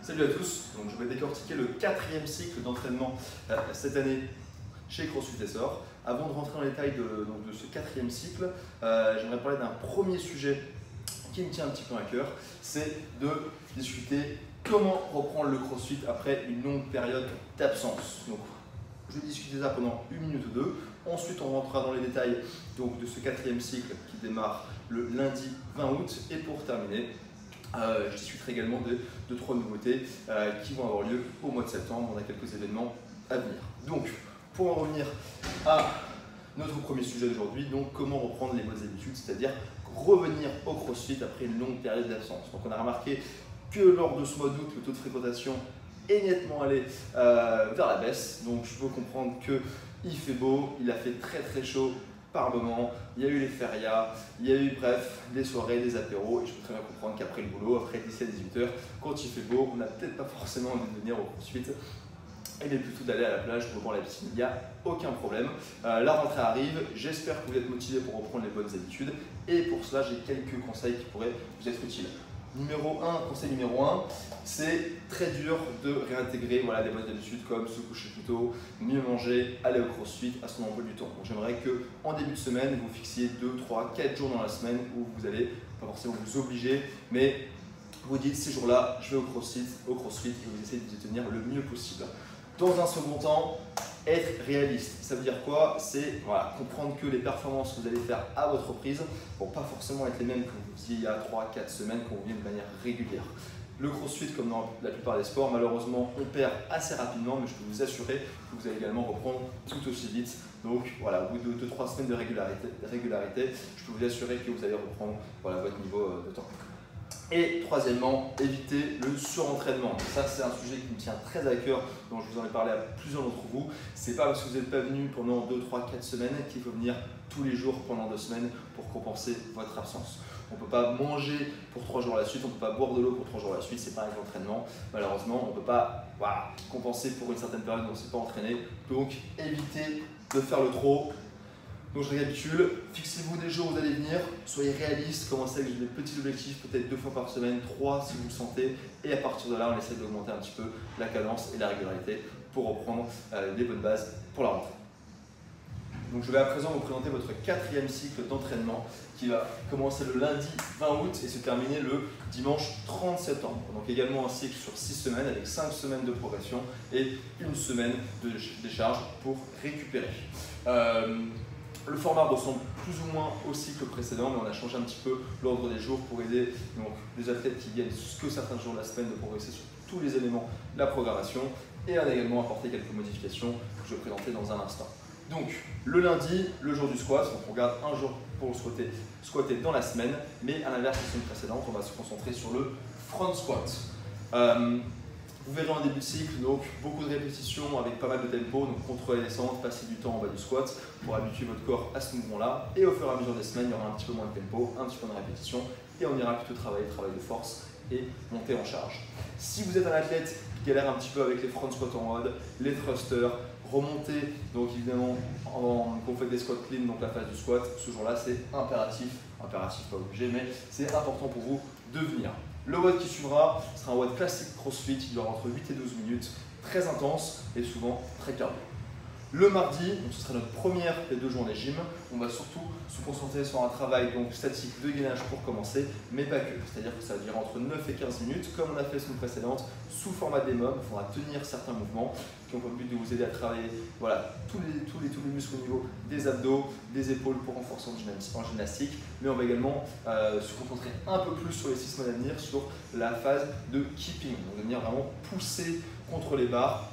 Salut à tous, donc je vais décortiquer le 4e cycle d'entraînement cette année chez CrossFit Essor. Avant de rentrer dans les détails de ce 4e cycle, j'aimerais parler d'un premier sujet qui me tient un petit peu à cœur, c'est de discuter comment reprendre le CrossFit après une longue période d'absence. Donc, je vais discuter ça pendant une minute ou deux. Ensuite, on rentrera dans les détails donc, de ce 4e cycle qui démarre le lundi 20 août. Et pour terminer, je discuterai également de 3 nouveautés qui vont avoir lieu au mois de septembre. On a quelques événements à venir. Donc, pour en revenir à notre premier sujet d'aujourd'hui, donc comment reprendre les bonnes habitudes, c'est-à-dire revenir au CrossFit après une longue période d'absence. Donc, on a remarqué que lors de ce mois d'août, le taux de fréquentation est nettement allé vers la baisse. Donc, je peux comprendre qu'il fait beau, il a fait très très chaud par moment, il y a eu les férias, il y a eu bref des soirées, des apéros, et je peux très bien comprendre qu'après le boulot, après 17-18 heures, quand il fait beau, on n'a peut-être pas forcément envie de venir au CrossFit, et bien plutôt d'aller à la plage ou dans la piscine, il n'y a aucun problème. La rentrée arrive, j'espère que vous êtes motivés pour reprendre les bonnes habitudes, et pour cela j'ai quelques conseils qui pourraient vous être utiles. Conseil numéro 1, c'est très dur de réintégrer des bonnes habitudes comme se coucher plus tôt, mieux manger, aller au CrossFit à son emploi du temps. Donc j'aimerais qu'en début de semaine, vous fixiez 2, 3, 4 jours dans la semaine où vous allez, pas forcément vous obliger, mais vous dites ces jours-là, je vais au CrossFit et vous essayez de vous y tenir le mieux possible. Dans un second temps, être réaliste. Ça veut dire quoi? C'est comprendre que les performances que vous allez faire à votre prise ne vont pas forcément être les mêmes que vous faisiez il y a 3-4 semaines quand vous venez de manière régulière. Le CrossFit, comme dans la plupart des sports, malheureusement, on perd assez rapidement, mais je peux vous assurer que vous allez également reprendre tout aussi vite. Donc voilà, au bout de 2-3 semaines de régularité, je peux vous assurer que vous allez reprendre votre niveau de temps. Et troisièmement, éviter le surentraînement. Ça, c'est un sujet qui me tient très à cœur, dont je vous en ai parlé à plusieurs d'entre vous. C'est pas parce que vous n'êtes pas venu pendant 2, 3, 4 semaines qu'il faut venir tous les jours pendant 2 semaines pour compenser votre absence. On ne peut pas manger pour 3 jours à la suite, on ne peut pas boire de l'eau pour 3 jours à la suite, c'est pareil avec l'entraînement. Malheureusement, on ne peut pas compenser pour une certaine période où on ne s'est pas entraîné. Donc, évitez de faire le trop. Donc je récapitule, fixez-vous des jours où vous allez venir, soyez réaliste, commencez avec des petits objectifs, peut-être 2 fois par semaine, 3 si vous le sentez, et à partir de là, on essaie d'augmenter un petit peu la cadence et la régularité pour reprendre les bonnes bases pour la rentrée. Donc je vais à présent vous présenter votre 4e cycle d'entraînement qui va commencer le lundi 20 août et se terminer le dimanche 30 septembre. Donc également un cycle sur 6 semaines avec 5 semaines de progression et 1 semaine de décharge pour récupérer. Le format ressemble plus ou moins au cycle précédent, mais on a changé un petit peu l'ordre des jours pour aider les athlètes qui viennent que certains jours de la semaine de progresser sur tous les éléments de la programmation. Et on a également apporté quelques modifications que je vais présenter dans un instant. Donc le lundi, le jour du squat, donc on regarde un jour pour squatter dans la semaine, mais à l'inverse de la semaine précédente, on va se concentrer sur le front squat. Vous verrez en début de cycle, donc beaucoup de répétitions avec pas mal de tempo, donc contrôler les descentes, passer du temps en bas du squat pour habituer votre corps à ce mouvement-là. Et au fur et à mesure des semaines, il y aura un petit peu moins de tempo, un petit peu de répétition, et on ira plutôt travailler le travail de force et monter en charge. Si vous êtes un athlète qui galère un petit peu avec les front squats en mode, les thrusters, remonter, donc évidemment quand vous faites des squats clean, donc la phase du squat, ce jour-là c'est impératif pas obligé, mais c'est important pour vous de venir. Le WOD qui suivra sera un WOD classique CrossFit, il dure entre 8 et 12 minutes, très intense et souvent très cardio. Le mardi, donc ce sera notre première des 2 journées gym, on va surtout se concentrer sur un travail statique de gainage pour commencer, mais pas que. C'est-à-dire que ça va durer entre 9 et 15 minutes, comme on a fait la semaine précédente, sous format démum. Il faudra tenir certains mouvements qui ont pour but de vous aider à travailler tous les muscles au niveau des abdos, des épaules pour renforcer en gymnastique. Mais on va également se concentrer un peu plus sur les 6 semaines à venir, sur la phase de keeping. On va venir vraiment pousser contre les barres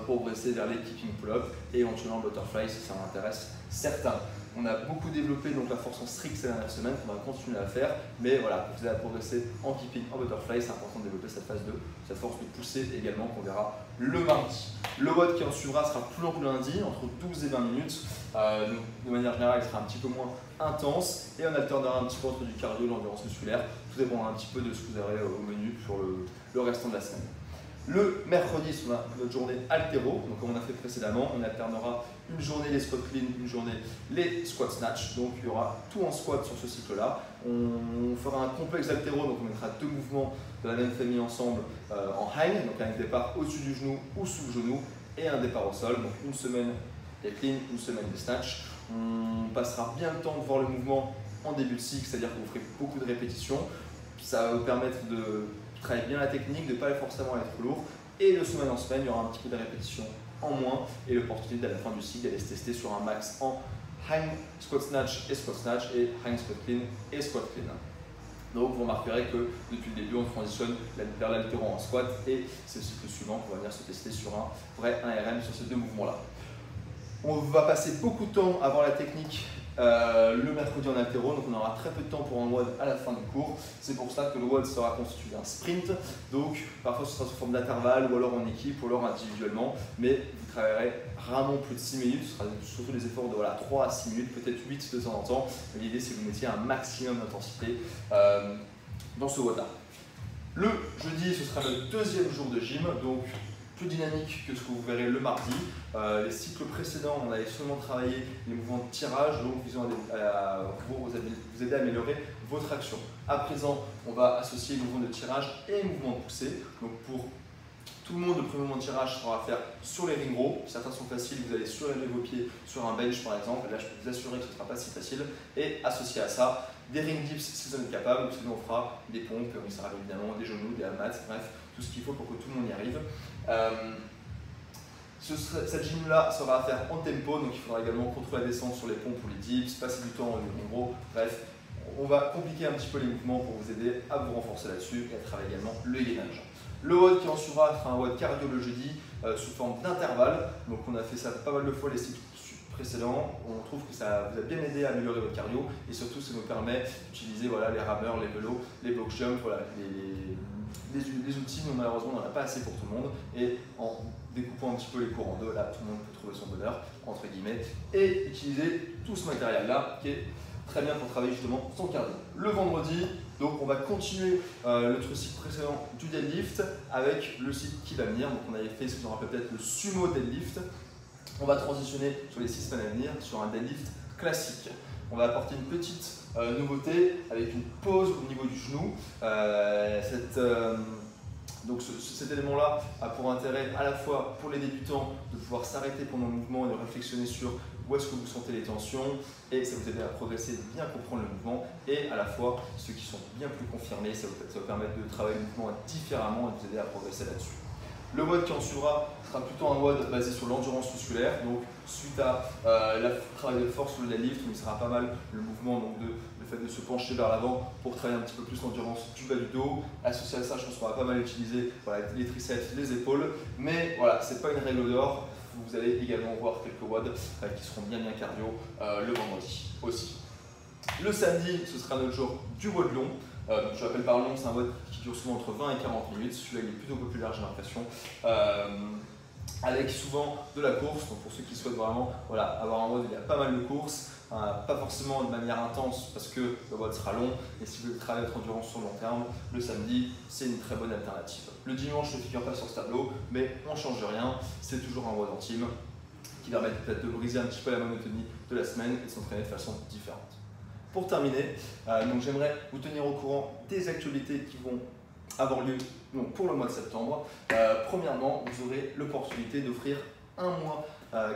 pour progresser vers les keeping pull-up et éventuellement le butterfly si ça m'intéresse certains. On a beaucoup développé la force en strict ces dernières semaines, on va continuer à faire, mais pour vous allez progresser en keeping, en butterfly, c'est important de développer cette phase 2, cette force de poussée également qu'on verra le mardi. Le WOD qui en suivra sera plus long que le lundi, entre 12 et 20 minutes. De manière générale, il sera un petit peu moins intense et on alternera un petit peu entre du cardio et l'endurance musculaire. Tout dépendra un petit peu de ce que vous aurez au menu sur le restant de la semaine. Le mercredi, on a notre journée altéro, donc comme on a fait précédemment, on alternera une journée les squats clean, une journée les squats snatch, donc il y aura tout en squat sur ce cycle-là. On fera un complexe altéro, donc on mettra 2 mouvements de la même famille ensemble en hang, donc un départ au-dessus du genou ou sous le genou, et un départ au sol, donc une semaine des clean, une semaine des snatch. On passera bien le temps de voir le mouvement en début de cycle, c'est-à-dire que vous ferez beaucoup de répétitions, ça va vous permettre de travailler bien la technique, de ne pas forcément être lourd. Et de semaine en semaine, il y aura un petit peu de répétition en moins et l'opportunité à la fin du cycle d'aller se tester sur un max en hang squat snatch et hang squat clean et squat clean. Donc vous remarquerez que depuis le début, on transitionne vers l'altéro en squat et c'est le cycle suivant qu'on va venir se tester sur un vrai 1RM sur ces 2 mouvements-là. On va passer beaucoup de temps avant la technique le mercredi en altéro, donc on aura très peu de temps pour un WOD à la fin du cours. C'est pour ça que le WOD sera constitué d'un sprint, donc parfois ce sera sous forme d'intervalle ou alors en équipe ou alors individuellement, mais vous travaillerez rarement plus de 6 minutes, ce sera surtout des efforts de 3 à 6 minutes, peut-être 8 de temps en temps. L'idée c'est que vous mettiez un maximum d'intensité dans ce WOD-là. Le jeudi, ce sera le 2e jour de gym, donc plus dynamique que ce que vous verrez le mardi. Les cycles précédents, on avait seulement travaillé les mouvements de tirage, donc visant vous aider à améliorer votre action. À présent, on va associer les mouvements de tirage et les mouvements de poussée. Donc pour tout le monde, le premier mouvement de tirage sera à faire sur les ring rows. Certains sont faciles, vous allez surélever vos pieds sur un bench par exemple. Là, je peux vous assurer que ce ne sera pas si facile. Et associé à ça, des ring dips si vous en êtes capable, ou sinon on fera des pompes, on sera évidemment des genoux, des hamats, bref, tout ce qu'il faut pour que tout le monde y arrive. Cette gym-là sera à faire en tempo, donc il faudra également contrôler la descente sur les pompes ou les dips, passer du temps en gros, bref, on va compliquer un petit peu les mouvements pour vous aider à vous renforcer là-dessus et à travailler également le gainage. Le WOD qui en suivra sera un WOD cardio le jeudi sous forme d'intervalle, donc on a fait ça pas mal de fois les cycles précédents, on trouve que ça vous a bien aidé à améliorer votre cardio et surtout ça nous permet d'utiliser les rameurs, les vélos, les block jumps, les outils, mais malheureusement on n'en a pas assez pour tout le monde et en découpant un petit peu les cours en 2, là tout le monde peut trouver son bonheur entre guillemets et utiliser tout ce matériel là qui est très bien pour travailler justement son cardio. Le vendredi, donc on va continuer notre cycle précédent du deadlift avec le cycle qui va venir. Donc on avait fait ce qu'on rappelle peut-être le sumo deadlift. On va transitionner sur les 6 semaines à venir sur un deadlift classique. On va apporter une petite nouveauté avec une pause au niveau du genou. Donc cet élément-là a pour intérêt à la fois pour les débutants de pouvoir s'arrêter pendant le mouvement et de réflexionner sur où est-ce que vous sentez les tensions et ça vous aider à progresser, de bien comprendre le mouvement et à la fois ceux qui sont bien plus confirmés, ça va permettre de travailler le mouvement différemment et de vous aider à progresser là-dessus. Le WOD qui en suivra sera plutôt un WOD basé sur l'endurance musculaire, donc suite à le travail de force sur le deadlift, où il sera pas mal le mouvement, donc le fait de se pencher vers l'avant pour travailler un petit peu plus l'endurance du bas du dos. Associé à ça, je pense qu'on va pas mal utiliser les triceps, les épaules, mais voilà, c'est pas une règle d'or. Vous allez également voir quelques WOD qui seront bien cardio le vendredi aussi. Le samedi, ce sera notre jour du WOD long. Je l'appelle par long, c'est un WOD qui dure souvent entre 20 et 40 minutes. Celui-là, il est plutôt populaire, j'ai l'impression. Avec souvent de la course. Donc pour ceux qui souhaitent vraiment avoir un WOD, il y a pas mal de courses. Pas forcément de manière intense parce que le WOD sera long. Et si vous voulez travailler votre endurance sur le long terme, le samedi, c'est une très bonne alternative. Le dimanche ne figure pas sur ce tableau, mais on ne change rien. C'est toujours un WOD en team qui permet peut-être de briser un petit peu la monotonie de la semaine et de s'entraîner de façon différente. Pour terminer, j'aimerais vous tenir au courant des actualités qui vont avoir lieu pour le mois de septembre. Premièrement, vous aurez l'opportunité d'offrir un mois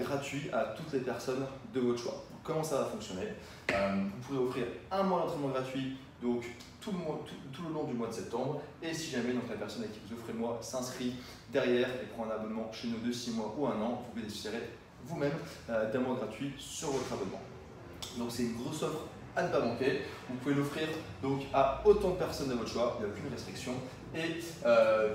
gratuit à toutes les personnes de votre choix. Donc, comment ça va fonctionner? Vous pouvez offrir un mois d'entraînement gratuit donc, tout le long du mois de septembre. Et si jamais la personne à qui vous offrez le mois s'inscrit derrière et prend un abonnement chez nous de 6 mois ou 1 an, vous bénéficierez vous-même d'un mois gratuit sur votre abonnement. Donc c'est une grosse offre à ne pas manquer. Vous pouvez l'offrir à autant de personnes de votre choix, il n'y a aucune restriction. Et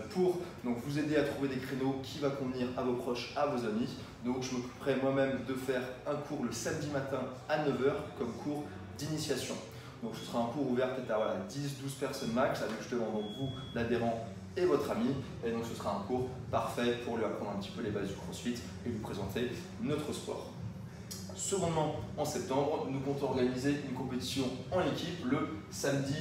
pour vous aider à trouver des créneaux qui va convenir à vos proches, à vos amis, donc je m'occuperai moi-même de faire un cours le samedi matin à 9 h comme cours d'initiation. Donc ce sera un cours ouvert peut-être à 10-12 personnes max, avec justement vous, l'adhérent et votre ami. Et donc ce sera un cours parfait pour lui apprendre un petit peu les bases du CrossFit et lui présenter notre sport. Secondement, en septembre, nous comptons organiser une compétition en équipe le samedi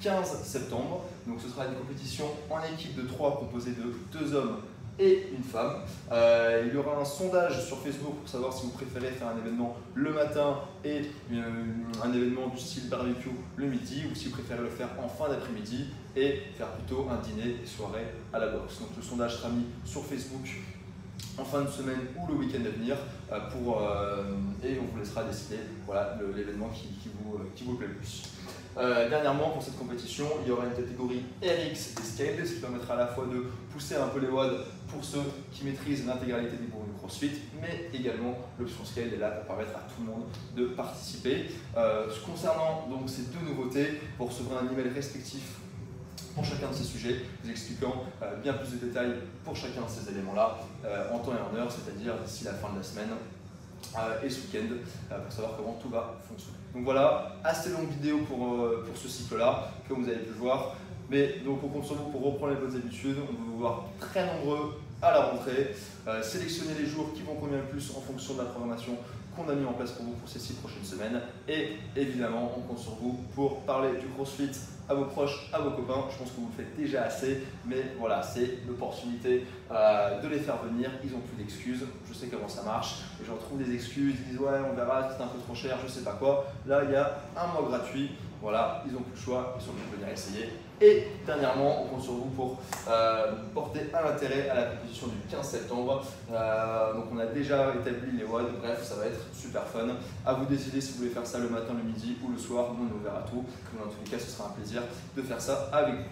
15 septembre. Donc ce sera une compétition en équipe de 3 composée de 2 hommes et une femme. Il y aura un sondage sur Facebook pour savoir si vous préférez faire un événement le matin et un événement du style barbecue le midi, ou si vous préférez le faire en fin d'après-midi et faire plutôt un dîner et soirée à la boxe. Donc le sondage sera mis sur Facebook en fin de semaine ou le week-end à venir et on vous laissera décider voilà, l'événement qui vous plaît le plus. Dernièrement, pour cette compétition, il y aura une catégorie RX et Scale, ce qui permettra à la fois de pousser un peu les WOD pour ceux qui maîtrisent l'intégralité des mouvements de CrossFit, mais également l'option Scale est là pour permettre à tout le monde de participer. Concernant donc ces deux nouveautés, vous recevrez un email respectif pour chacun de ces sujets, vous expliquant bien plus de détails pour chacun de ces éléments-là en temps et en heure, c'est-à-dire d'ici la fin de la semaine et ce week-end pour savoir comment tout va fonctionner. Donc voilà, assez longue vidéo pour ce cycle-là, comme vous avez pu le voir. Mais donc on compte sur vous pour reprendre les bonnes habitudes. On veut vous voir très nombreux à la rentrée. Sélectionnez les jours qui vont convenir le plus en fonction de la programmation qu'on a mis en place pour vous pour ces 6 prochaines semaines. Et évidemment, on compte sur vous pour parler du CrossFit à vos proches, à vos copains. Je pense que vous le faites déjà assez, mais voilà, c'est l'opportunité de les faire venir. Ils n'ont plus d'excuses. Je sais comment ça marche. Les gens trouvent des excuses, ils disent ouais, on verra, c'est un peu trop cher, je sais pas quoi. Là, il y a un mois gratuit. Voilà, ils n'ont plus le choix, ils sont obligés de venir essayer. Et dernièrement, on compte sur vous pour porter un intérêt à la compétition du 15 septembre. Donc on a déjà établi les WOD, bref, ça va être super fun. À vous de décider si vous voulez faire ça le matin, le midi ou le soir. Nous, on est ouvert à tout. Mais dans tous les cas, ce sera un plaisir de faire ça avec vous.